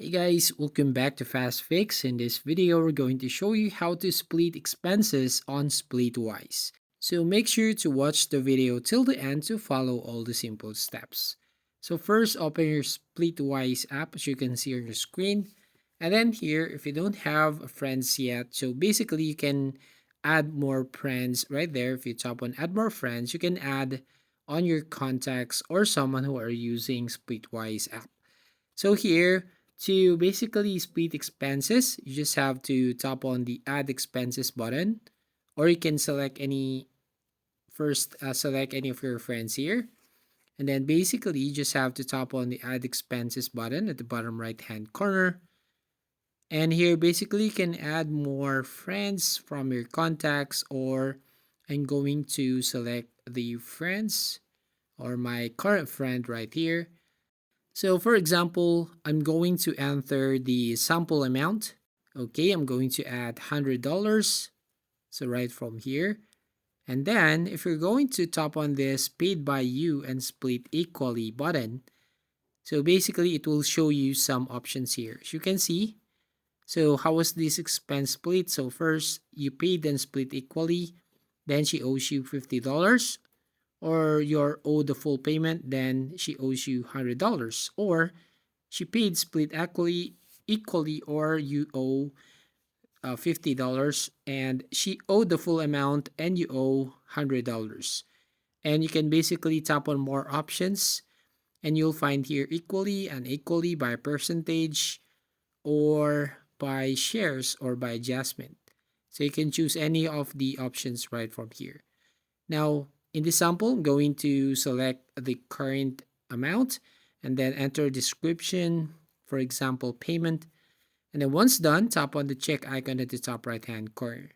Hey guys, welcome back to Fast Fix. In this video, we're going to show you how to split expenses on Splitwise. So make sure to watch the video till the end to follow all the simple steps. So first, open your Splitwise app as you can see on your screen. And then here, if you don't have friends yet, so basically you can add more friends right there. If you tap on add more friends, you can add on your contacts or someone who are using Splitwise app. So here, to basically split expenses, you just have to tap on the add expenses button, or you can select any of your friends here. And then basically you just have to tap on the add expenses button at the bottom right hand corner. And here basically you can add more friends from your contacts, or I'm going to select the friends or my current friend right here. So for example, I'm going to enter the sample amount. Okay, I'm going to add $100. So right from here. And then if you're going to tap on this paid by you and split equally button, so basically it will show you some options here. As you can see, so how was this expense split? So first you paid and split equally, then she owes you $50, or you're owed the full payment, then she owes you $100, or she paid split equally, or you owe $50 and she owed the full amount and you owe $100. And you can basically tap on more options and you'll find here equally and equally by percentage or by shares or by adjustment. So you can choose any of the options right from here. Now, in this sample, I'm going to select the current amount and then enter description, for example, payment. And then once done, tap on the check icon at the top right hand corner.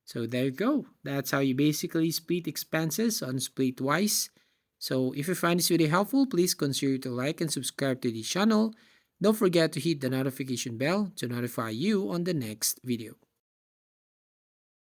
So there you go. That's how you basically split expenses on Splitwise. So if you find this video helpful, please consider to like and subscribe to the channel. Don't forget to hit the notification bell to notify you on the next video.